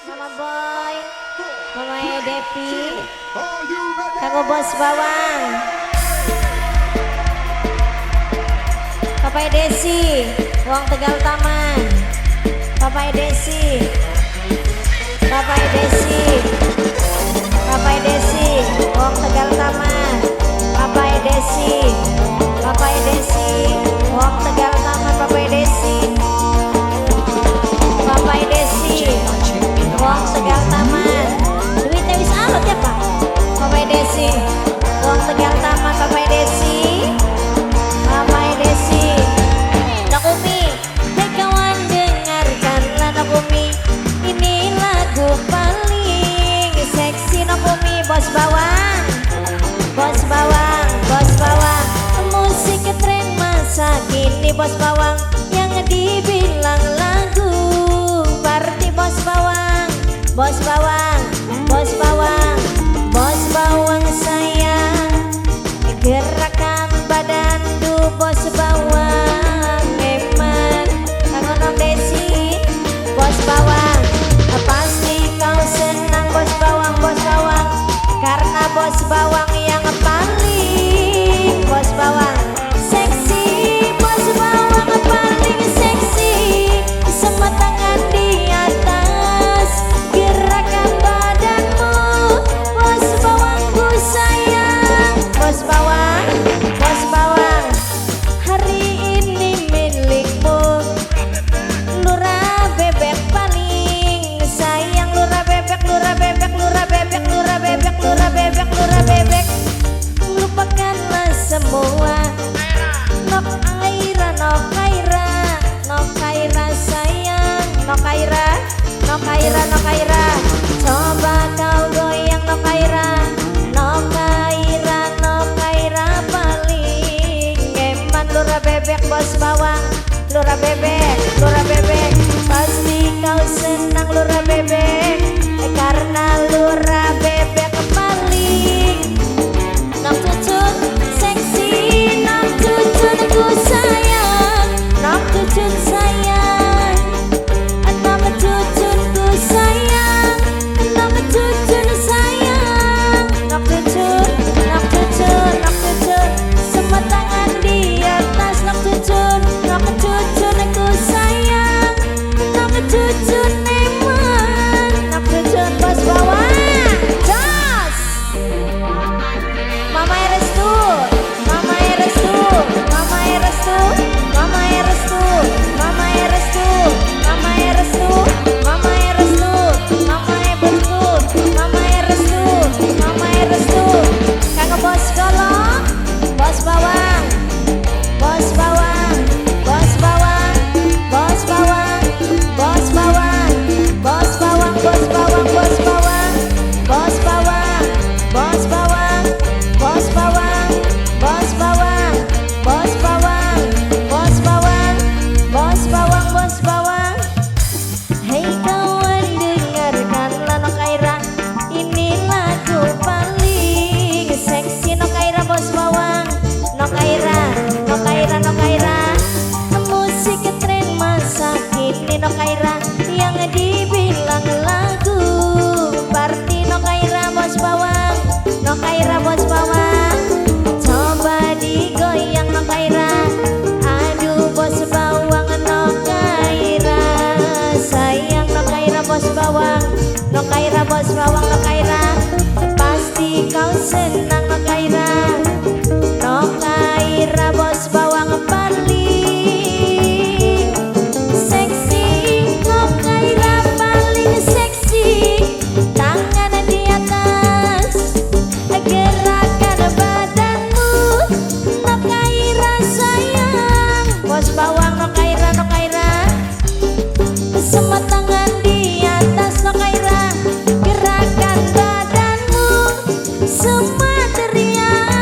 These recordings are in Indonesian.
Mama Boy, Mama Depi, Kanggo Bos Bawang, Papai Desi, Wong Tegal Taman, Papai Desi, Papai Desi, Papai Desi, Wong Tegal Taman, Papai Desi, Papai Desi, Wong Tegal Taman, Papai Desi, Papai Desi, Wong Tegal Taman. Duitnya bisa alot ya Pak? Papai Desi, Wong Tegal Taman, Papai Desi, Papai Desi. Nakumi, hei kawan dengarkanlah Nakumi, ini lagu paling seksi Nakumi. Bos Bawang, Bos Bawang, Bos Bawang, musik tren masa kini Bos Bawang, yang dibilang lagu party Bos Bawang, Bos Bawang, Bos Bawang, Bos Bawang sayang, gerakan badan du Bos Bawang, emang kangen Desi, Bos Bawang, pasti kau senang Bos Bawang, Bos Bawang, karena Bos Bawang yang paling, Bos Bawang seksi, Bos Bawang paling seksi, semua tangan di atas, gerakan badanmu, Bos Bawangku sayang, Bos Bawang, Bos Bawang, hari ini milikmu, Lurah Bebek paling sayang, Lurah Bebek, Lurah Bebek, Lurah Bebek, Lurah Bebek, Lurah Bebek, Lurah Bebek, lupakanlah semua. Nok Aira, Nok Aira, Nok Aira sayang, Nok Aira, Nok Aira, Nok Aira, coba kau goyang Nok Aira, Nok Aira, Nok Aira paling eman. Lurah Bebek Bos Bawang, Lurah Bebek, Lurah Bebek, pasti kau senang Lurah Bebek, karena Lurah Bebek paling nok cucun seksi, nok cucun ku sayang, nok cucun sayang, nok cucun ku sayang, nok cucun sayang, nok cucun, nok cucun, nok cucun, semua tangan di atas, nok cucun ku sayang, nok cucun emang, nok cucun Bos Bawang, jos. Mama Restu, Mama Restu, Mama Restu, Mama Restu, Mama Restu, Mama Restu, Mama Restu, Mama Restu, Mama Restu, Mama Restu, Kanggo Bos Golong, Bos Bawang, Bos Bawang, Bos Bawang, Bos Bawang, Bos Bawang, Bos Bawang, Bos Bawang, Bos Bawang, Bos Bawang, Bos Bawang, Bos Bawang, Bos Bawang, Bos Bawang, Bos Bawang, Bos Bawang, Bos Bawang. Hei kawan dengarkanlah Nok Aira, ini lagu paling seksi Nok Aira Bos Bawang, Nok Aira, Nok Aira, Nok Aira, musik tren masa kini Nok Aira, yang dibilang lagu party Nok Aira Bos Bawang, Nok Aira Bos Bawang, coba digoyang Nok Aira, aduh Bos Bawang, Nok Aira sayang, Nok Aira Bos Bawang, Nok Aira Bos Bawang, Nok Aira, pasti kau senang Nok Aira, Nok Aira Bos Bawang paling seksi, Nok Aira paling seksi, tangan di atas, gerakan badanmu, Nok Aira sayang, Bos Bawang, Nok Aira, Nok Aira, semua tangan di atas Nok Aira, gerakan badanmu, semua teriak.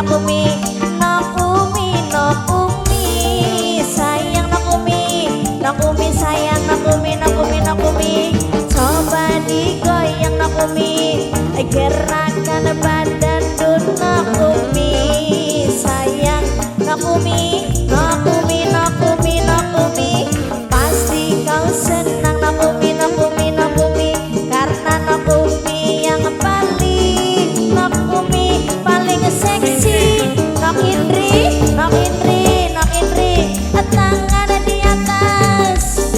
Nakumi, Nakumi, Nakumi, sayang Nakumi, Nakumi sayang Nakumi, Nakumi, Nakumi, coba digoyang Nakumi, gerakan badan dun Nakumi, sayang Nakumi, Nakumi, Nakumi, Nakumi, pasti kau senang Nakumi, Nakumi, Nakumi, karena Nakumi yang paling, Nakumi paling seksi. Nok Indri, Nok Indri, Nok Indri, tangan di atas,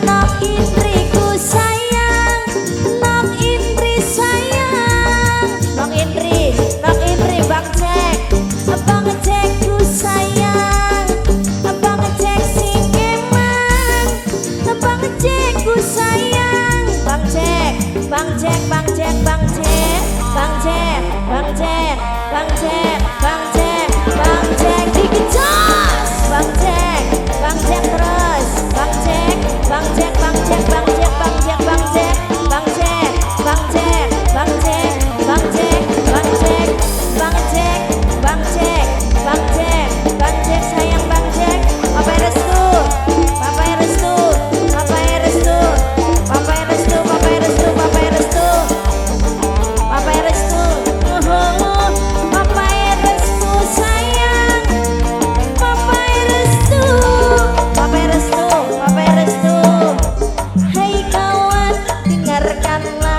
Nok Indri ku sayang, Nok Indri sayang, Nok Indri, Nok Indri, Bang Cek ku sayang, Bang Cek si Keman, Bang Cek ku sayang, Bang Cek, Bang Cek, Bang Cek, Bang Cek, Bang Cek, Bang Cek, Bang Cek, Bang Cek, Bang Cek dikecas, Bang Cek, Bang Cek terus, Bang Cek, Bang Cek, Bang Cek, Bang Cek, Bang Cek, Bang Cek, Bang Cek, Bang Cek, Bang Cek, Bang Cek, Bang Cek, Bang Cek, Bang Cek, Bang Cek, Bang Cek sayang Bang Cek, Papa Restu, Papa Restu, Papa Restu, Papa Restu, Papa Restu, Papa Restu, Papa Restu, Papa Restu sayang, Papa Restu, Papa Restu, Papa Restu. Hai kawan, dengarkanlah